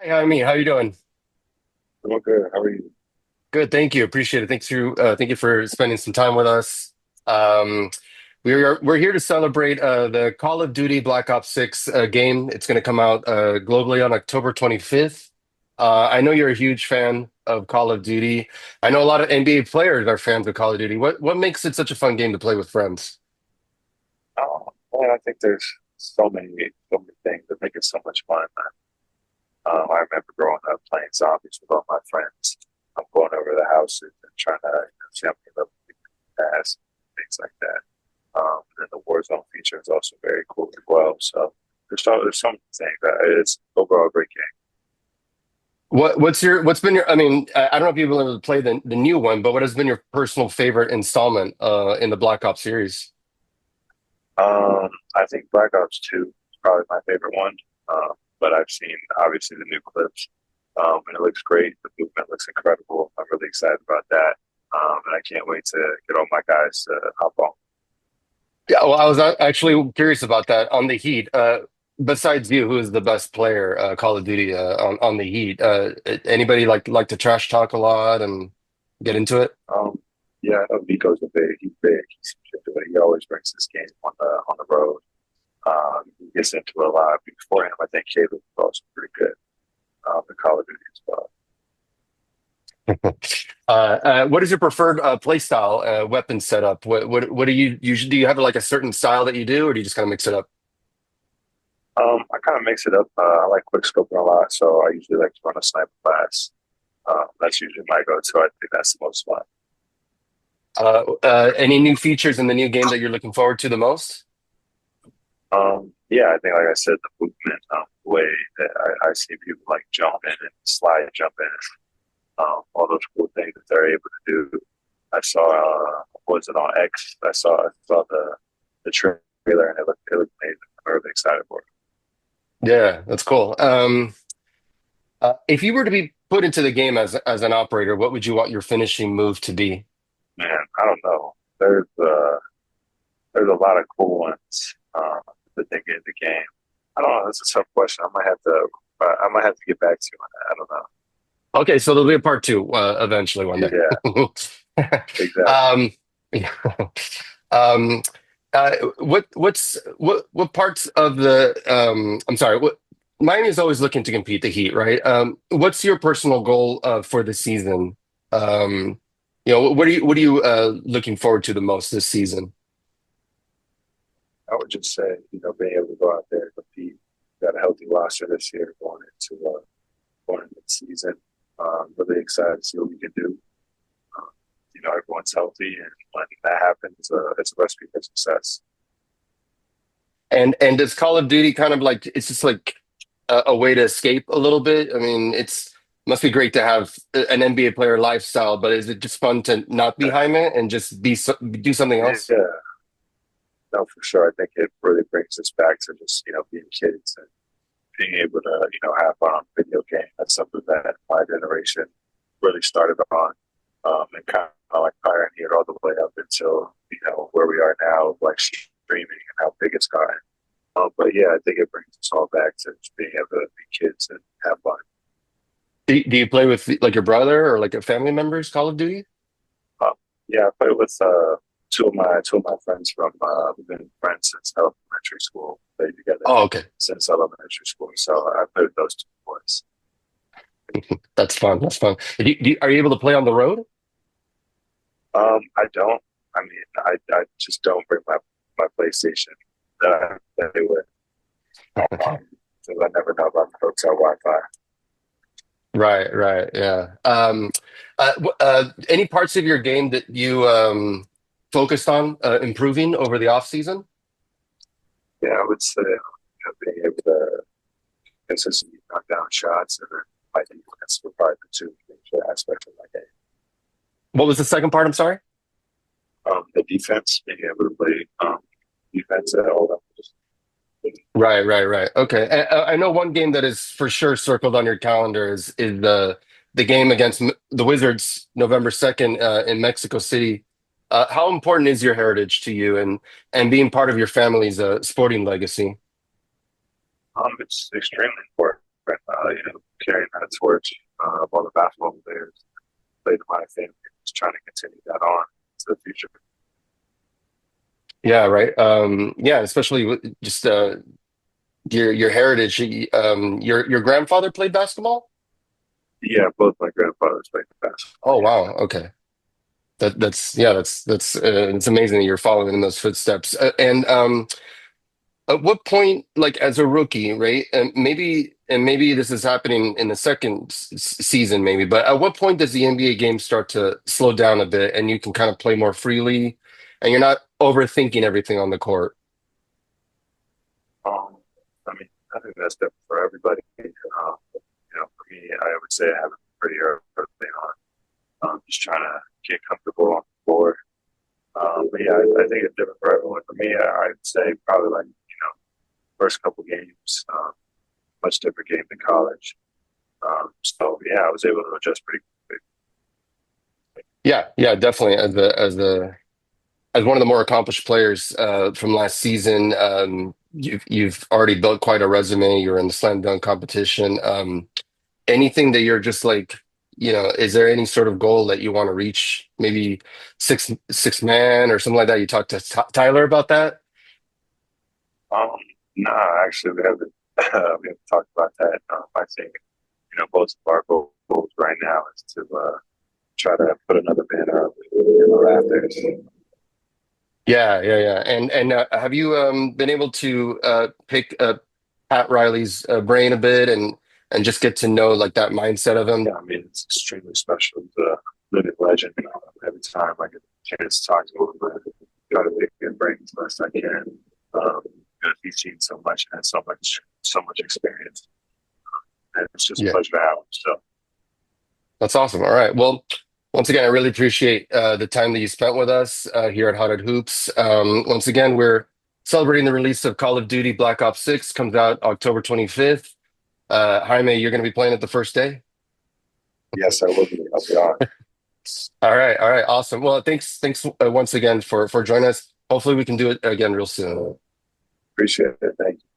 Hi, Jaime. How you doing? I'm good. How are you? Good, thank you. Appreciate it. Thank you for spending some time with us. Um, we're here to celebrate the Call of Duty Black Ops 6 game. It's going to come out globally on October 25th. I know you're a huge fan of Call of Duty. I know a lot of NBA players are fans of Call of Duty. What makes it such a fun game to play with friends? Oh, man, I think there's so many things that make it so much fun. I remember growing up playing zombies with all my friends. I'm going over the houses and trying to see how many levels we can pass, things like that. And the Warzone feature is also very cool as well. So there's some things that it's overall a great game. What's been your, I don't know if you've been able to play the new one, but what has been your personal favorite installment in the Black Ops series? I think Black Ops 2 is probably my favorite one. But I've seen obviously the new clips, and it looks great. The movement looks incredible. I'm really excited about that. And I can't wait to get all my guys to hop on. Yeah, well, I was actually curious about that on the Heat. Besides you, who is the best player, Call of Duty, on the Heat? Anybody like to trash talk a lot and get into it? Um, yeah, I know Nico's a big. He's big. He always brings this game on the road. He gets into it a lot. Before him, I think Caleb was also pretty good in Call of Duty as well. What is your preferred play style, weapon setup? What do you usually do? You have like a certain style that you do, or do you just kind of mix it up? I kind of mix it up. I like quick scoping a lot, so I usually like to run a sniper class. That's usually my go-to. I think that's the most fun. Any new features in the new game that you're looking forward to the most? Yeah, I think, like I said, the movement, the way that I see people like jumping and slide jumping, all those cool things that they're able to do. I saw, was it on X? I saw the trailer and it looked amazing. I'm really excited for it. Yeah, that's cool. If you were to be put into the game as an operator, what would you want your finishing move to be? Man, I don't know. There's a lot of cool ones that they get in the game. I don't know. That's a tough question. I might have to get back to you on that. I don't know. Okay, so there'll be a part two eventually one day. Yeah, exactly. um, yeah. um, what parts of the I'm sorry, what Miami is always looking to compete the Heat, right? What's your personal goal for the season? What are you looking forward to the most this season? I would just say, being able to go out there and compete. Got a healthy roster this year going into the season. Really excited to see what we can do. Um, everyone's healthy, and when that happens, it's a recipe for success. And does Call of Duty kind of like it's just like a way to escape a little bit? I mean, it's must be great to have an NBA player lifestyle, but is it just fun to not be Jaime and just do something else? Yeah, no, for sure. I think it really brings us back to just being kids and being able to have fun on video game. That's something that my generation really started on, and kind of like pioneered all the way up until where we are now, like streaming and how big it's gotten. But yeah, I think it brings us all back to just being able to be kids and have fun. Do you play with like your brother or like a family members Call of Duty? Um, yeah, I played with two of my friends from we've been friends since elementary school. Played together Oh, okay. since elementary school, so I played with those two boys. That's fun. That's fun. Are you able to play on the road? I don't. I mean, I just don't bring my PlayStation that they would, because I never know about the hotel Wi-Fi. Right, right, yeah. Any parts of your game that you focused on improving over the off season? Yeah, I would say being able to consistently knock down shots and then my defense were probably the two major aspects of my game. What was the second part? I'm sorry. The defense, being able to play defense at all levels. Right, right, right. Okay. I know one game that is for sure circled on your calendar is the game against the Wizards November 2nd in Mexico City. How important is your heritage to you and being part of your family's sporting legacy? It's extremely important. carrying that torch of all the basketball players played in my family, just trying to continue that on to the future. Yeah, right. Yeah, especially with just your heritage. Your grandfather played basketball? Yeah, both my grandfathers played basketball. Oh Yeah. wow, okay. That's yeah, that's it's amazing that you're following in those footsteps. And at what point, like as a rookie, right? And maybe this is happening in the second season, maybe, but at what point does the NBA game start to slow down a bit and you can kind of play more freely and you're not overthinking everything on the court? Um, I mean, I think that's different for everybody. For me, I would say I have it pretty early on. Just trying to get comfortable on the floor. But yeah, I think it's different for everyone. For me, I'd say probably like first couple games, much different game than college. So yeah, I was able to adjust pretty quick. Yeah, yeah, definitely. As one of the more accomplished players from last season, you've already built quite a resume. You're in the slam dunk competition. Anything that you're just like, is there any sort of goal that you want to reach? Maybe six man or something like that. You talked to Tyler about that? Um, nah, actually, we haven't talked about that. I think both of our goals right now is to try to put another banner up in the rafters. Yeah, yeah, yeah. And have you been able to pick Pat Riley's brain a bit and just get to know like that mindset of him? Yeah, I mean it's extremely special. The living legend. Every time I get a chance to talk to him, I try to pick his brain as best I can. Because he's seen so much and has so much experience, and it's just a Yeah. pleasure to have him. So That's awesome. All right. Well, once again, I really appreciate the time that you spent with us here at Hot at Hoops. Once again, we're celebrating the release of Call of Duty Black Ops 6, comes out October 25th. Jaime, you're going to be playing it the first day? yes, I will be. I'll be on. All right. All right. Awesome. Well, thanks once again for joining us. Hopefully we can do it again real soon. Appreciate it. Thank you.